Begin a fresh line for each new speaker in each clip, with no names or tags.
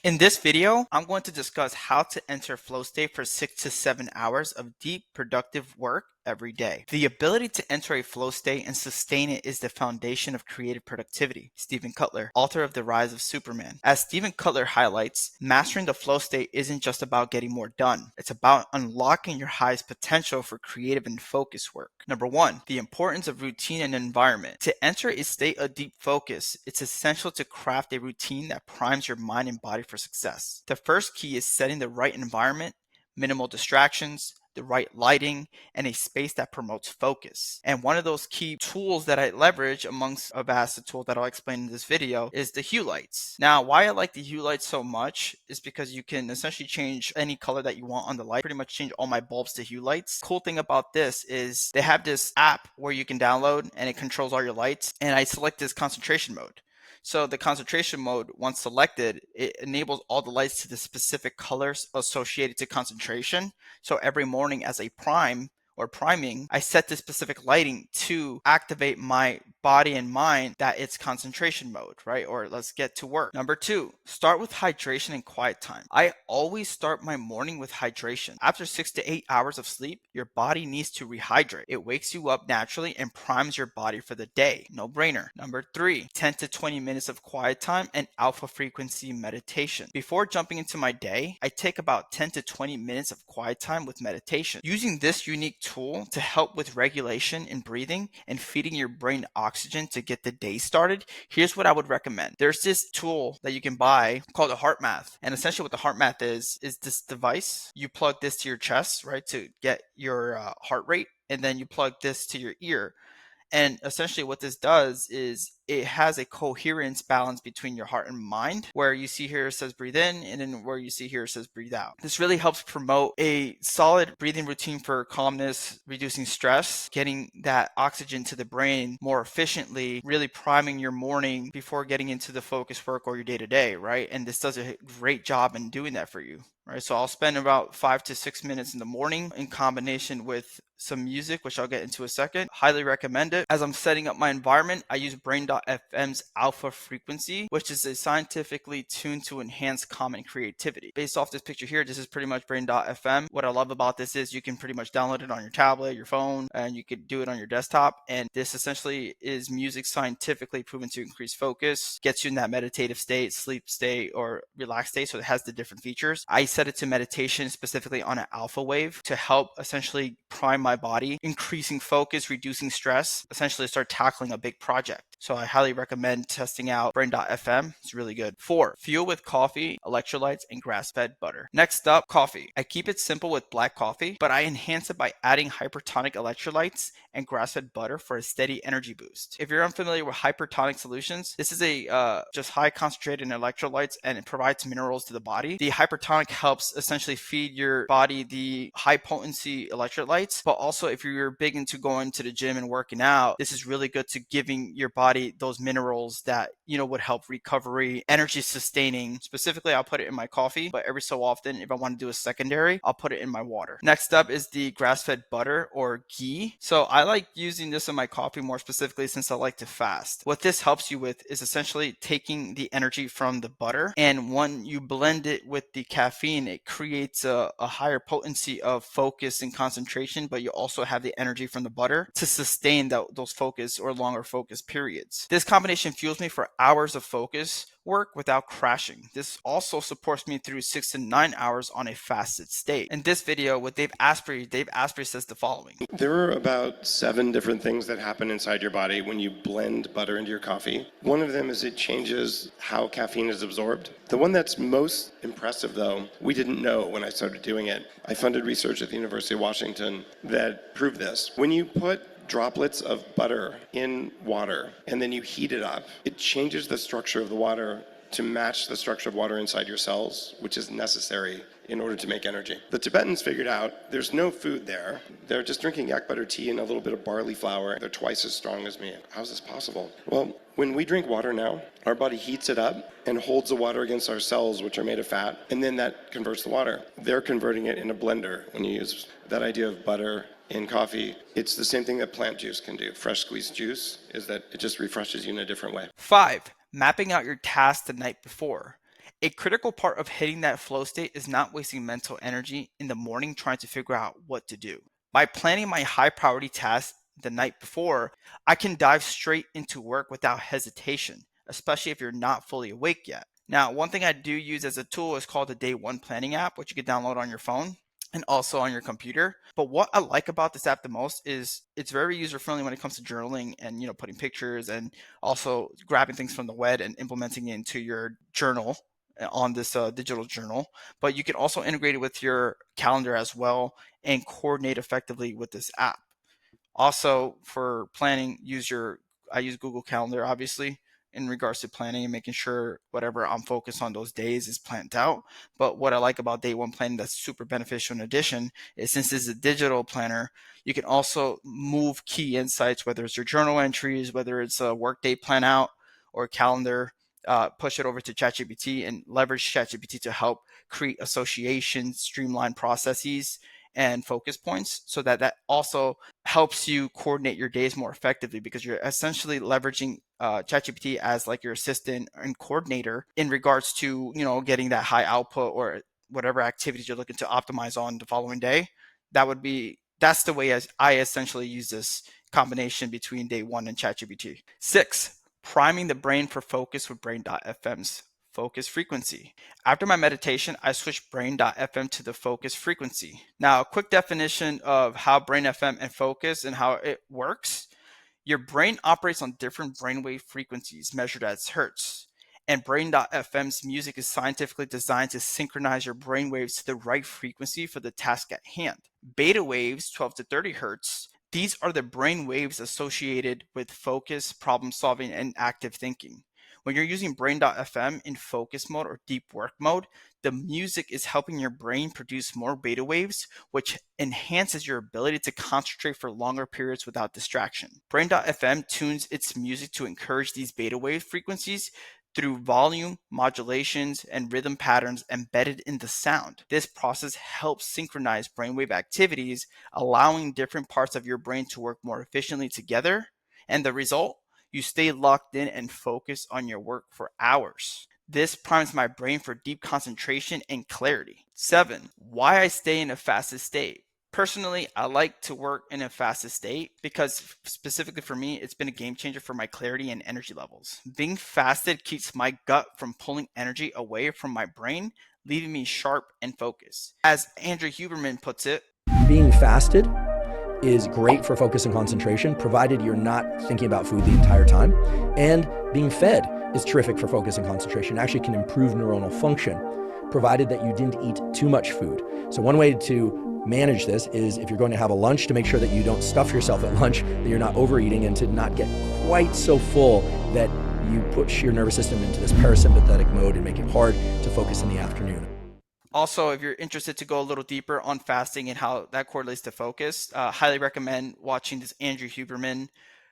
In this video, I'm going to discuss how to enter flow state for 6 to 7 hours of deep, productive work every day. The ability to enter a flow state and sustain it is the foundation of creative productivity. Stephen Cutler, author of The Rise of Superman. As Stephen Cutler highlights, mastering the flow state isn't just about getting more done. It's about unlocking your highest potential for creative and focused work. Number 1, the importance of routine and environment. To enter a state of deep focus, it's essential to craft a routine that primes your mind and body for success. The first key is setting the right environment, minimal distractions, the right lighting, and a space that promotes focus. And one of those key tools that I leverage amongst a vast of tools that I'll explain in this video is the hue lights. Now, why I like the hue lights so much is because you can essentially change any color that you want on the light. Pretty much change all my bulbs to hue lights. Cool thing about this is they have this app where you can download and it controls all your lights. And I select this concentration mode. So the concentration mode, once selected, it enables all the lights to the specific colors associated to concentration. So every morning as a priming, I set the specific lighting to activate my body and mind that it's concentration mode, right? Or let's get to work. Number 2, start with hydration and quiet time. I always start my morning with hydration. After 6 to 8 hours of sleep, your body needs to rehydrate. It wakes you up naturally and primes your body for the day. No brainer. Number 3, 10 to 20 minutes of quiet time and alpha frequency meditation. Before jumping into my day, I take about 10 to 20 minutes of quiet time with meditation. Using this unique tool to help with regulation and breathing and feeding your brain oxygen to get the day started, here's what I would recommend. There's this tool that you can buy called a heart math. And essentially what the heart math is this device. You plug this to your chest, right, to get your heart rate. And then you plug this to your ear. And essentially what this does is it has a coherence balance between your heart and mind, where you see here it says breathe in, and then where you see here it says breathe out. This really helps promote a solid breathing routine for calmness, reducing stress, getting that oxygen to the brain more efficiently, really priming your morning before getting into the focus work or your day-to-day, right? And this does a great job in doing that for you. Right, so I'll spend about 5 to 6 minutes in the morning in combination with some music, which I'll get into a second. Highly recommend it. As I'm setting up my environment, I use Brain.fm's alpha frequency, which is a scientifically tuned to enhance calm and creativity. Based off this picture here, this is pretty much Brain.fm. What I love about this is you can pretty much download it on your tablet, your phone, and you could do it on your desktop. And this essentially is music scientifically proven to increase focus, gets you in that meditative state, sleep state, or relaxed state. So it has the different features. I set it to meditation specifically on an alpha wave to help essentially prime my body, increasing focus, reducing stress, essentially start tackling a big project. So I highly recommend testing out Brain.fm. It's really good. 4, fuel with coffee, electrolytes, and grass-fed butter. Next up, coffee. I keep it simple with black coffee, but I enhance it by adding hypertonic electrolytes and grass-fed butter for a steady energy boost. If you're unfamiliar with hypertonic solutions, this is a just high concentrated in electrolytes, and it provides minerals to the body. The hypertonic helps essentially feed your body the high potency electrolytes, but also if you're big into going to the gym and working out, this is really good to giving your body those minerals that would help recovery, energy sustaining. Specifically, I'll put it in my coffee, but every so often if I want to do a secondary, I'll put it in my water. Next up is the grass-fed butter or ghee. So I like using this in my coffee more specifically since I like to fast. What this helps you with is essentially taking the energy from the butter, and when you blend it with the caffeine, it creates a higher potency of focus and concentration, but you also have the energy from the butter to sustain those focus or longer focus periods. This combination fuels me for hours of focus work without crashing. This also supports me through 6 to 9 hours on a fasted state. In this video with Dave Asprey says the following.
There are about 7 different things that happen inside your body when you blend butter into your coffee. One of them is it changes how caffeine is absorbed. The one that's most impressive, though, we didn't know when I started doing it. I funded research at the University of Washington that proved this. When you put droplets of butter in water and then you heat it up, it changes the structure of the water to match the structure of water inside your cells, which is necessary in order to make energy. The Tibetans figured out there's no food there. They're just drinking yak butter tea and a little bit of barley flour. They're twice as strong as me. How is this possible? Well, when we drink water now, our body heats it up and holds the water against our cells, which are made of fat, and then that converts the water. They're converting it in a blender when you use that idea of butter in coffee. It's the same thing that plant juice can do. Fresh squeezed juice is that it just refreshes you in a different way.
5, mapping out your tasks the night before. A critical part of hitting that flow state is not wasting mental energy in the morning trying to figure out what to do. By planning my high priority tasks the night before, I can dive straight into work without hesitation, especially if you're not fully awake yet. Now, one thing I do use as a tool is called the Day One Planning app, which you can download on your phone and also on your computer. But what I like about this app the most is it's very user friendly when it comes to journaling and putting pictures and also grabbing things from the web and implementing it into your journal on this digital journal. But you can also integrate it with your calendar as well and coordinate effectively with this app. Also, for planning, I use Google Calendar, obviously, in regards to planning and making sure whatever I'm focused on those days is planned out. But what I like about Day One Planning that's super beneficial in addition is, since it's a digital planner, you can also move key insights, whether it's your journal entries, whether it's a workday plan out or calendar, push it over to ChatGPT and leverage ChatGPT to help create associations, streamline processes, and focus points, so that also helps you coordinate your days more effectively, because you're essentially leveraging ChatGPT as like your assistant and coordinator in regards to getting that high output or whatever activities you're looking to optimize on the following day. That's the way as I essentially use this combination between Day One and ChatGPT. 6, priming the brain for focus with Brain.fm's focus frequency. After my meditation, I switched Brain.fm to the focus frequency. Now, a quick definition of how Brain FM and focus and how it works. Your brain operates on different brainwave frequencies measured as hertz. And Brain.fm's music is scientifically designed to synchronize your brain waves to the right frequency for the task at hand. Beta waves, 12 to 30 hertz, these are the brain waves associated with focus, problem solving, and active thinking. When you're using Brain.fm in focus mode or deep work mode, the music is helping your brain produce more beta waves, which enhances your ability to concentrate for longer periods without distraction. Brain.fm tunes its music to encourage these beta wave frequencies through volume, modulations, and rhythm patterns embedded in the sound. This process helps synchronize brainwave activities, allowing different parts of your brain to work more efficiently together. And the result? You stay locked in and focused on your work for hours. This primes my brain for deep concentration and clarity. 7, why I stay in a fasted state. Personally, I like to work in a fasted state because, specifically for me, it's been a game changer for my clarity and energy levels. Being fasted keeps my gut from pulling energy away from my brain, leaving me sharp and focused. As Andrew Huberman puts it,
being fasted is great for focus and concentration, provided you're not thinking about food the entire time. And being fed is terrific for focus and concentration. It actually can improve neuronal function, provided that you didn't eat too much food. So one way to manage this is, if you're going to have a lunch, to make sure that you don't stuff yourself at lunch, that you're not overeating, and to not get quite so full that you push your nervous system into this parasympathetic mode and make it hard to focus in the afternoon.
also, if you're interested to go a little deeper on fasting and how that correlates to focus, highly recommend watching this Andrew Huberman,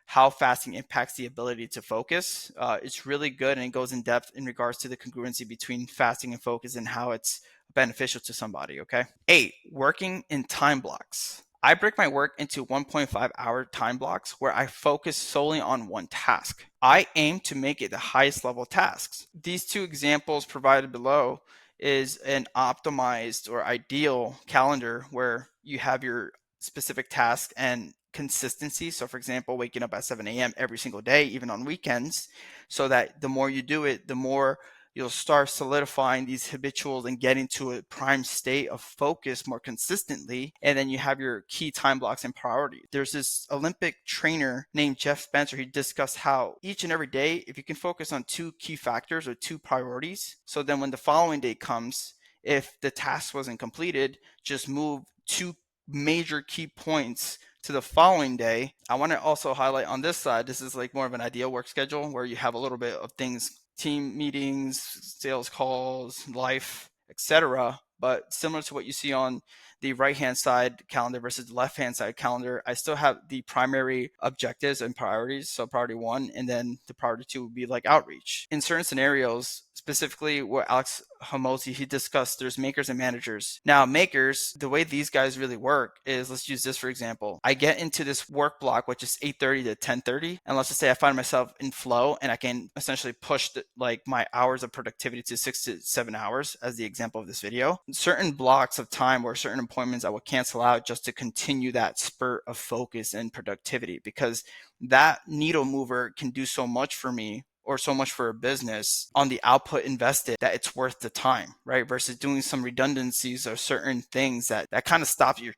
How Fasting Impacts the Ability to Focus. It's really good, and it goes in depth in regards to the congruency between fasting and focus and how it's beneficial to somebody, okay? 8, working in time blocks. I break my work into 1.5-hour time blocks where I focus solely on one task. I aim to make it the highest level tasks. These two examples provided below is an optimized or ideal calendar where you have your specific tasks and consistency. So, for example, waking up at 7 a.m. every single day, even on weekends, so that the more you do it, the more you'll start solidifying these habituals and getting to a prime state of focus more consistently. And then you have your key time blocks and priority. There's this Olympic trainer named Jeff Spencer. He discussed how each and every day, if you can focus on 2 key factors or 2 priorities, so then when the following day comes, if the task wasn't completed, just move 2 major key points to the following day. I want to also highlight on this side, this is like more of an ideal work schedule where you have a little bit of things, team meetings, sales calls, life, etc. But similar to what you see on the right-hand side calendar versus the left-hand side calendar, I still have the primary objectives and priorities. So priority 1, and then the priority 2 would be like outreach. In certain scenarios, specifically what Alex Hormozi, he discussed, there's makers and managers. Now, makers, the way these guys really work is, let's use this for example. I get into this work block, which is 8:30 to 10:30, and let's just say I find myself in flow and I can essentially push like my hours of productivity to 6 to 7 hours, as the example of this video. Certain blocks of time or certain appointments I will cancel out just to continue that spurt of focus and productivity, because that needle mover can do so much for me or so much for a business on the output invested that it's worth the time, right? Versus doing some redundancies or certain things that kind of stop you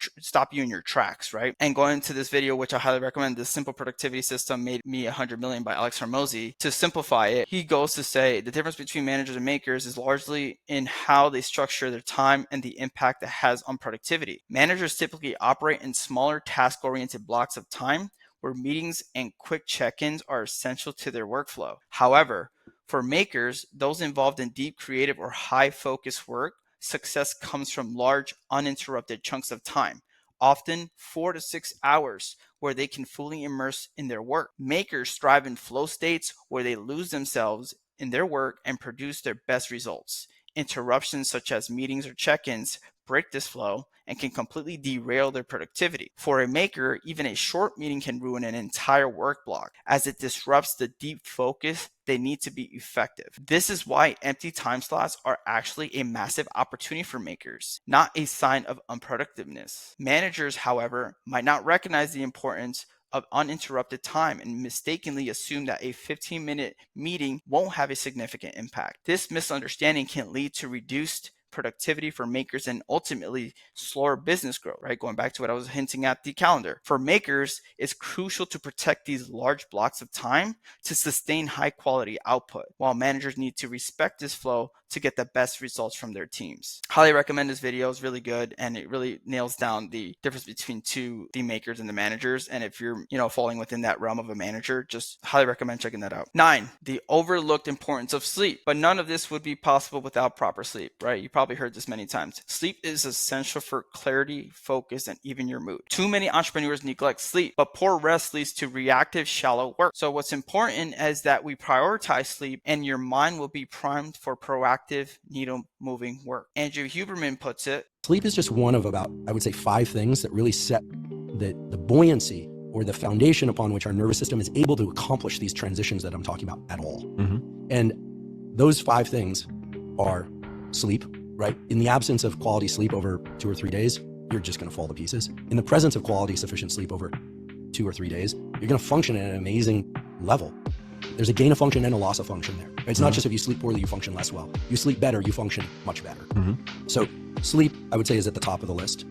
in your tracks, right? And going into this video, which I highly recommend, the Simple Productivity System Made Me 100 Million by Alex Hormozi, to simplify it, he goes to say the difference between managers and makers is largely in how they structure their time and the impact it has on productivity. Managers typically operate in smaller task-oriented blocks of time where meetings and quick check-ins are essential to their workflow. However, for makers, those involved in deep creative or high focus work, success comes from large uninterrupted chunks of time, often 4 to 6 hours, where they can fully immerse in their work. Makers thrive in flow states where they lose themselves in their work and produce their best results. Interruptions such as meetings or check-ins break this flow and can completely derail their productivity. For a maker, even a short meeting can ruin an entire work block, as it disrupts the deep focus they need to be effective. This is why empty time slots are actually a massive opportunity for makers, not a sign of unproductiveness. Managers, however, might not recognize the importance of uninterrupted time and mistakenly assume that a 15-minute meeting won't have a significant impact. This misunderstanding can lead to reduced productivity for makers and ultimately slower business growth, right? Going back to what I was hinting at the calendar. For makers, it's crucial to protect these large blocks of time to sustain high quality output, while managers need to respect this flow to get the best results from their teams. Highly recommend this video. It's really good, and it really nails down the difference between the makers and the managers. And if you're, falling within that realm of a manager, just highly recommend checking that out. 9, the overlooked importance of sleep. But none of this would be possible without proper sleep, right? You probably heard this many times. Sleep is essential for clarity, focus, and even your mood. Too many entrepreneurs neglect sleep, but poor rest leads to reactive, shallow work. So what's important is that we prioritize sleep, and your mind will be primed for proactive, needle-moving work. Andrew Huberman puts it,
sleep is just one of about, I would say, 5 things that really set the buoyancy or the foundation upon which our nervous system is able to accomplish these transitions that I'm talking about at all. And those 5 things are sleep, right? In the absence of quality sleep over 2 or 3 days, you're just going to fall to pieces. In the presence of quality, sufficient sleep over 2 or 3 days, you're going to function at an amazing level. There's a gain of function and a loss of function there. It's not just if you sleep poorly, you function less well. You sleep better, you function much better. So sleep, I would say, is at the top of the list.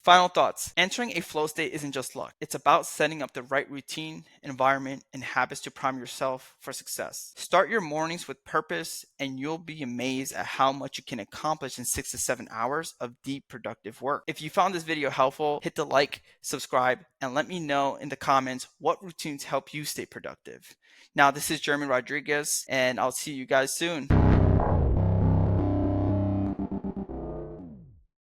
Final thoughts. Entering a flow state isn't just luck. It's about setting up the right routine, environment, and habits to prime yourself for success. Start your mornings with purpose, and you'll be amazed at how much you can accomplish in 6 to 7 hours of deep, productive work. If you found this video helpful, hit the like, subscribe, and let me know in the comments what routines help you stay productive. Now, this is Jeremy Rodriguez, and I'll see you guys soon.